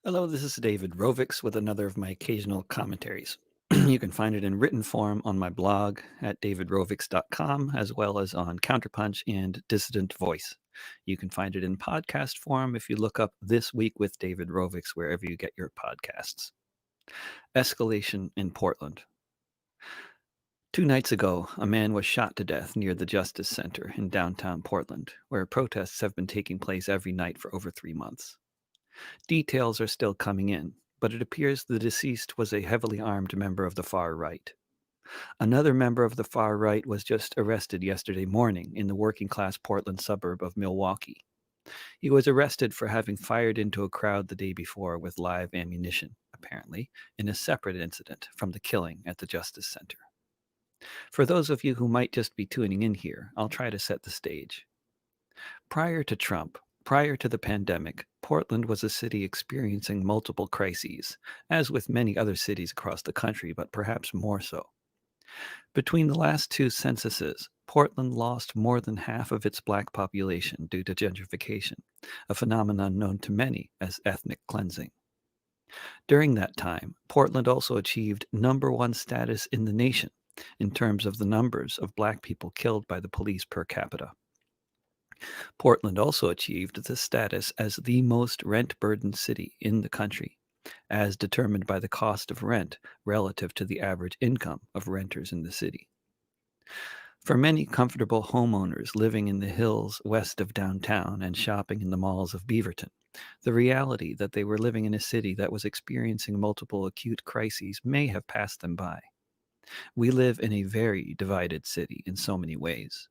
Hello, this is David Rovix with another of my occasional commentaries. You can find it in written form on my blog at davidrovix.com, as well as on Counterpunch and Dissident Voice. You can find it in podcast form if you look up This Week with David Rovix wherever you get your podcasts. Escalation in Portland. 2 nights ago, a man was shot to death near the Justice Center in downtown Portland, where protests have been taking place every night for over 3 months. Details are still coming in, but it appears the deceased was a heavily armed member of the far right. Another member of the far right was just arrested yesterday morning in the working class Portland suburb of Milwaukee. He was arrested for having fired into a crowd the day before with live ammunition, apparently, in a separate incident from the killing at the Justice Center. For those of you who might just be tuning in here, I'll try to set the stage. Prior to Trump, prior to the pandemic, Portland was a city experiencing multiple crises, as with many other cities across the country, but perhaps more so. Between the last two censuses, Portland lost more than half of its black population due to gentrification, a phenomenon known to many as ethnic cleansing. During that time, Portland also achieved number one status in the nation in terms of the numbers of black people killed by the police per capita. Portland also achieved the status as the most rent-burdened city in the country, as determined by the cost of rent relative to the average income of renters in the city. For many comfortable homeowners living in the hills west of downtown and shopping in the malls of Beaverton, the reality that they were living in a city that was experiencing multiple acute crises may have passed them by. We live in a very divided city in so many ways.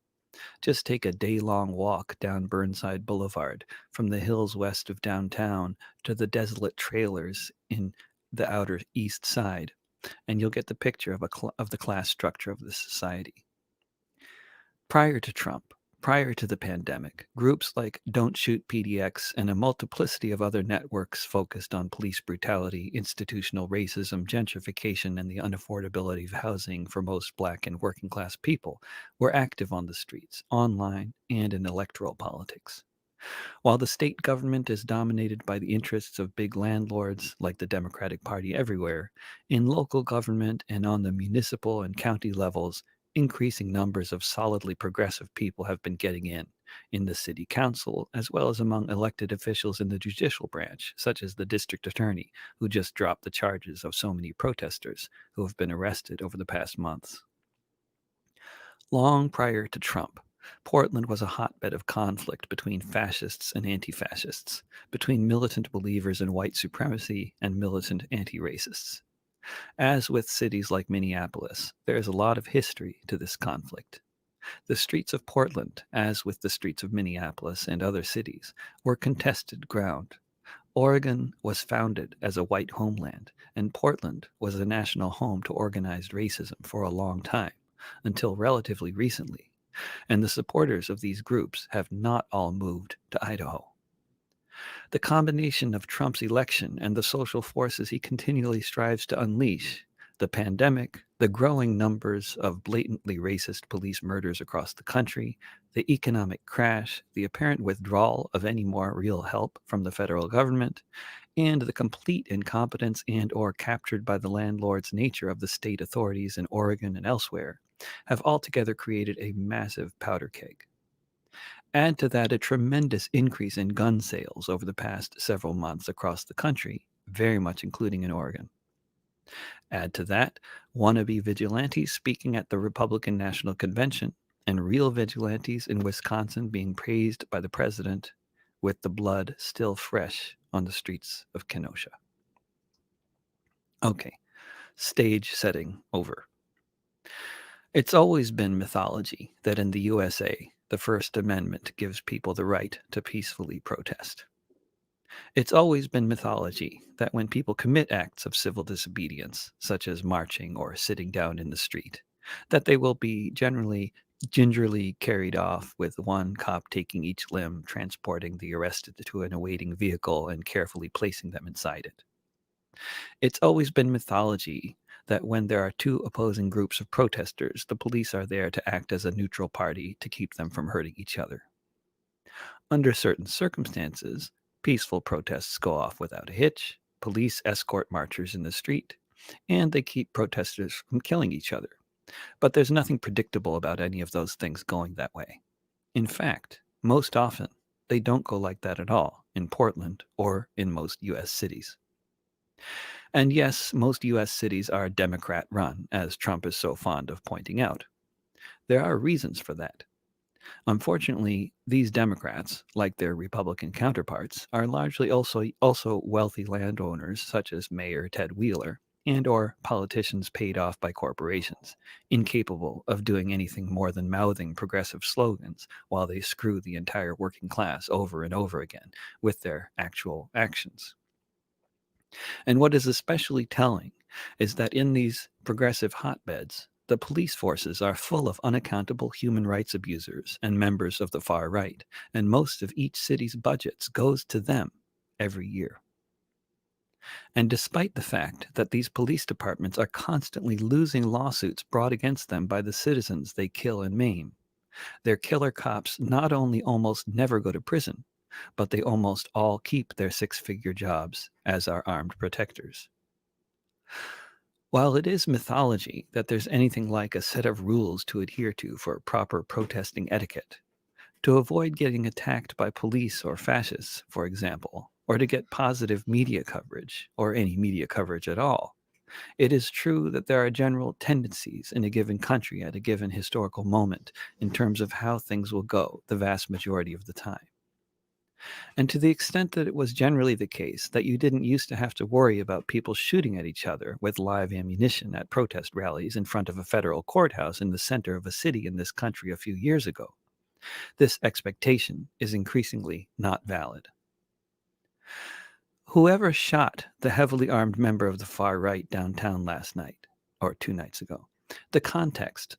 Just take a day-long walk down Burnside Boulevard from the hills west of downtown to the desolate trailers in the outer east side, and you'll get the picture of the class structure of the society. Prior to Trump, prior to the pandemic, groups like Don't Shoot PDX and a multiplicity of other networks focused on police brutality, institutional racism, gentrification, and the unaffordability of housing for most black and working class people were active on the streets, online, and in electoral politics. While the state government is dominated by the interests of big landlords like the Democratic Party everywhere, in local government and on the municipal and county levels, increasing numbers of solidly progressive people have been getting in the city council, as well as among elected officials in the judicial branch, such as the district attorney, who just dropped the charges of so many protesters who have been arrested over the past months. Long prior to Trump, Portland was a hotbed of conflict between fascists and anti fascists, between militant believers in white supremacy and militant anti racists. As with cities like Minneapolis, there is a lot of history to this conflict. The streets of Portland, as with the streets of Minneapolis and other cities, were contested ground. Oregon was founded as a white homeland, and Portland was a national home to organized racism for a long time, until relatively recently, and the supporters of these groups have not all moved to Idaho. The combination of Trump's election and the social forces he continually strives to unleash, the pandemic, the growing numbers of blatantly racist police murders across the country, the economic crash, the apparent withdrawal of any more real help from the federal government, and the complete incompetence and/or captured by the landlord's nature of the state authorities in Oregon and elsewhere, have altogether created a massive powder keg. Add to that a tremendous increase in gun sales over the past several months across the country, very much including in Oregon. Add to that wannabe vigilantes speaking at the Republican National Convention and real vigilantes in Wisconsin being praised by the president with the blood still fresh on the streets of Kenosha. Okay, stage setting over. It's always been mythology that in the USA, the First Amendment gives people the right to peacefully protest. It's always been mythology that when people commit acts of civil disobedience, such as marching or sitting down in the street, that they will be generally gingerly carried off with one cop taking each limb, transporting the arrested to an awaiting vehicle, and carefully placing them inside it. It's always been mythology that when there are two opposing groups of protesters, the police are there to act as a neutral party to keep them from hurting each other. Under certain circumstances, peaceful protests go off without a hitch, police escort marchers in the street, and they keep protesters from killing each other. But there's nothing predictable about any of those things going that way. In fact, most often, they don't go like that at all in Portland or in most U.S. cities. And yes, most U.S. cities are Democrat run, as Trump is so fond of pointing out. There are reasons for that. Unfortunately, these Democrats, like their Republican counterparts, are largely also wealthy landowners such as Mayor Ted Wheeler and or politicians paid off by corporations, incapable of doing anything more than mouthing progressive slogans while they screw the entire working class over and over again with their actual actions. And what is especially telling is that in these progressive hotbeds, the police forces are full of unaccountable human rights abusers and members of the far right, and most of each city's budgets goes to them every year. And despite the fact that these police departments are constantly losing lawsuits brought against them by the citizens they kill and maim, their killer cops not only almost never go to prison, but they almost all keep their six-figure jobs as our armed protectors. While it is mythology that there's anything like a set of rules to adhere to for proper protesting etiquette, to avoid getting attacked by police or fascists, for example, or to get positive media coverage, or any media coverage at all, it is true that there are general tendencies in a given country at a given historical moment in terms of how things will go the vast majority of the time. And to the extent that it was generally the case that you didn't used to have to worry about people shooting at each other with live ammunition at protest rallies in front of a federal courthouse in the center of a city in this country a few years ago, this expectation is increasingly not valid. Whoever shot the heavily armed member of the far right downtown last night, or 2 nights ago, the context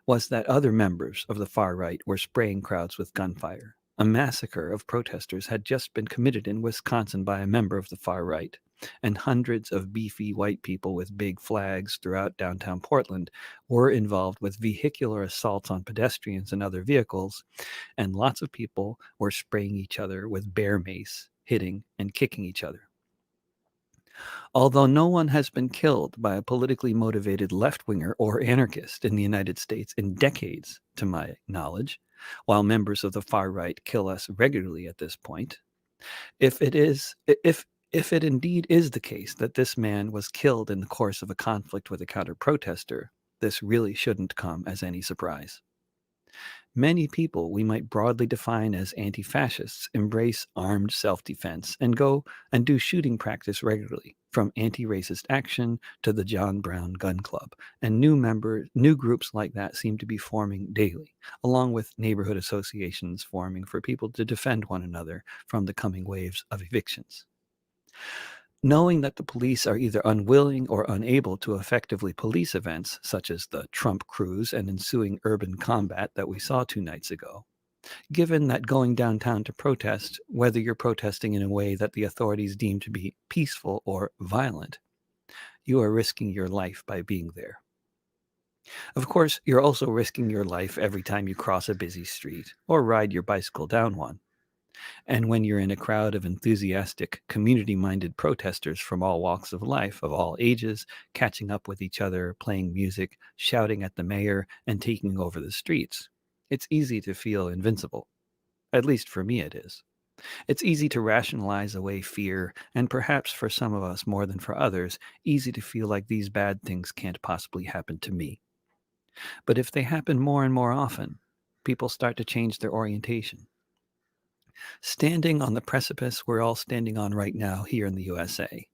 was that other members of the far right were spraying crowds with gunfire. A massacre of protesters had just been committed in Wisconsin by a member of the far right, and hundreds of beefy white people with big flags throughout downtown Portland were involved with vehicular assaults on pedestrians and other vehicles, and lots of people were spraying each other with bear mace, hitting and kicking each other. Although no one has been killed by a politically motivated left-winger or anarchist in the United States in decades, to my knowledge, while members of the far right kill us regularly at this point, if it is if it indeed is the case that this man was killed in the course of a conflict with a counter-protester, this really shouldn't come as any surprise. Many people we might broadly define as anti-fascists embrace armed self-defense and go and do shooting practice regularly, from anti-racist action to the John Brown Gun Club, and new groups like that seem to be forming daily, along with neighborhood associations forming for people to defend one another from the coming waves of evictions. Knowing that the police are either unwilling or unable to effectively police events such as the Trump cruise and ensuing urban combat that we saw 2 nights ago, given that going downtown to protest, whether you're protesting in a way that the authorities deem to be peaceful or violent, you are risking your life by being there. Of course, you're also risking your life every time you cross a busy street or ride your bicycle down one. And when you're in a crowd of enthusiastic, community-minded protesters from all walks of life, of all ages, catching up with each other, playing music, shouting at the mayor, and taking over the streets, it's easy to feel invincible. At least for me it is. It's easy to rationalize away fear, and perhaps for some of us more than for others, easy to feel like these bad things can't possibly happen to me. But if they happen more and more often, people start to change their orientation. Standing on the precipice we're all standing on right now here in the USA,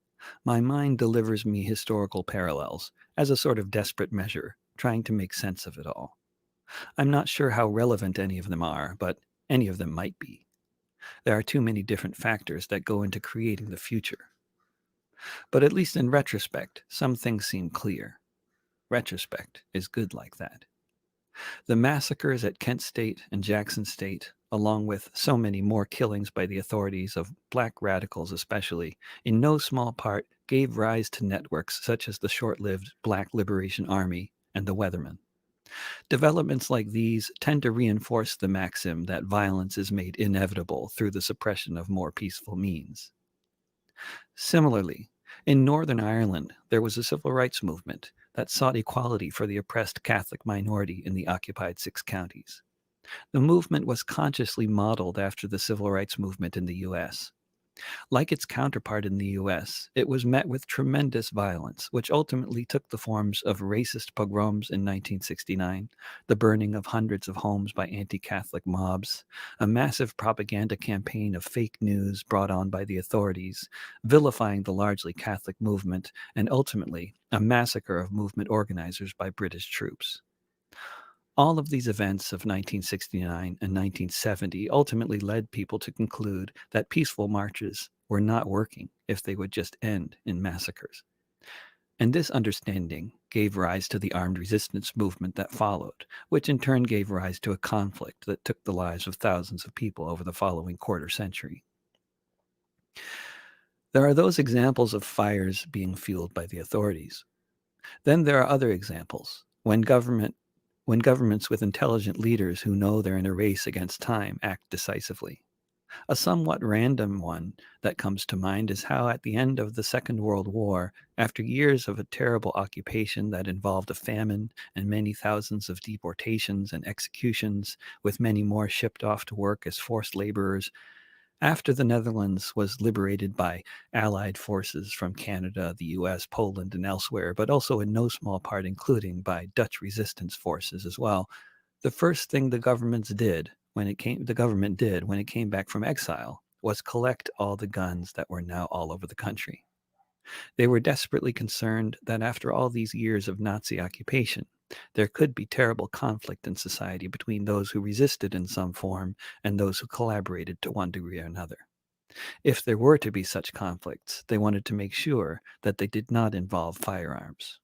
my mind delivers me historical parallels as a sort of desperate measure, trying to make sense of it all. I'm not sure how relevant any of them are, but any of them might be. There are too many different factors that go into creating the future. But at least in retrospect, some things seem clear. Retrospect is good like that. The massacres at Kent State and Jackson State, along with so many more killings by the authorities of black radicals especially, in no small part gave rise to networks such as the short-lived Black Liberation Army and the Weathermen. Developments like these tend to reinforce the maxim that violence is made inevitable through the suppression of more peaceful means. Similarly, In Northern Ireland, there was a civil rights movement that sought equality for the oppressed Catholic minority in the occupied 6 counties. The movement was consciously modeled after the civil rights movement in the US. Like its counterpart in the US, it was met with tremendous violence, which ultimately took the forms of racist pogroms in 1969, the burning of hundreds of homes by anti Catholic mobs, a massive propaganda campaign of fake news brought on by the authorities, vilifying the largely Catholic movement, and ultimately a massacre of movement organizers by British troops. All of these events of 1969 and 1970 ultimately led people to conclude that peaceful marches were not working if they would just end in massacres. And this understanding gave rise to the armed resistance movement that followed, which in turn gave rise to a conflict that took the lives of thousands of people over the following quarter century. There are those examples of fires being fueled by the authorities. Then there are other examples when governments with intelligent leaders who know they're in a race against time act decisively. A somewhat random one that comes to mind is how at the end of the Second World War, after years of a terrible occupation that involved a famine and many thousands of deportations and executions, with many more shipped off to work as forced laborers, after the Netherlands was liberated by Allied forces from Canada, the US, Poland, and elsewhere, but also in no small part including by Dutch resistance forces as well, the first thing the government did when it came back from exile was collect all the guns that were now all over the country. They were desperately concerned that after all these years of Nazi occupation, there could be terrible conflict in society between those who resisted in some form and those who collaborated to one degree or another. If there were to be such conflicts, they wanted to make sure that they did not involve firearms.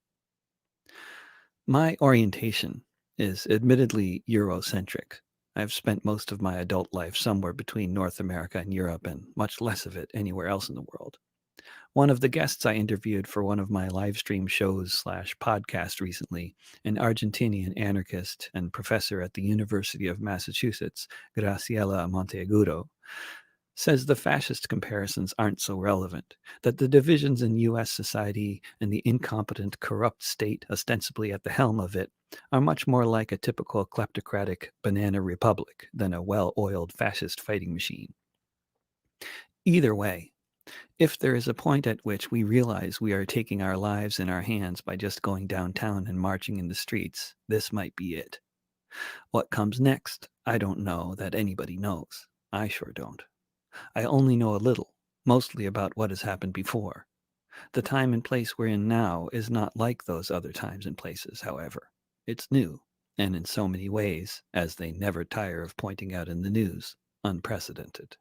My orientation is admittedly Eurocentric. I've spent most of my adult life somewhere between North America and Europe, and much less of it anywhere else in the world. One of the guests I interviewed for one of my live stream shows slash podcast recently, an Argentinian anarchist and professor at the University of Massachusetts, Graciela Monteagudo, says the fascist comparisons aren't so relevant, that the divisions in US society and the incompetent, corrupt state ostensibly at the helm of it are much more like a typical kleptocratic banana republic than a well oiled fascist fighting machine. Either way, if there is a point at which we realize we are taking our lives in our hands by just going downtown and marching in the streets, this might be it. What comes next, I don't know that anybody knows. I sure don't. I only know a little, mostly about what has happened before. The time and place we're in now is not like those other times and places, however. It's new, and in so many ways, as they never tire of pointing out in the news, unprecedented.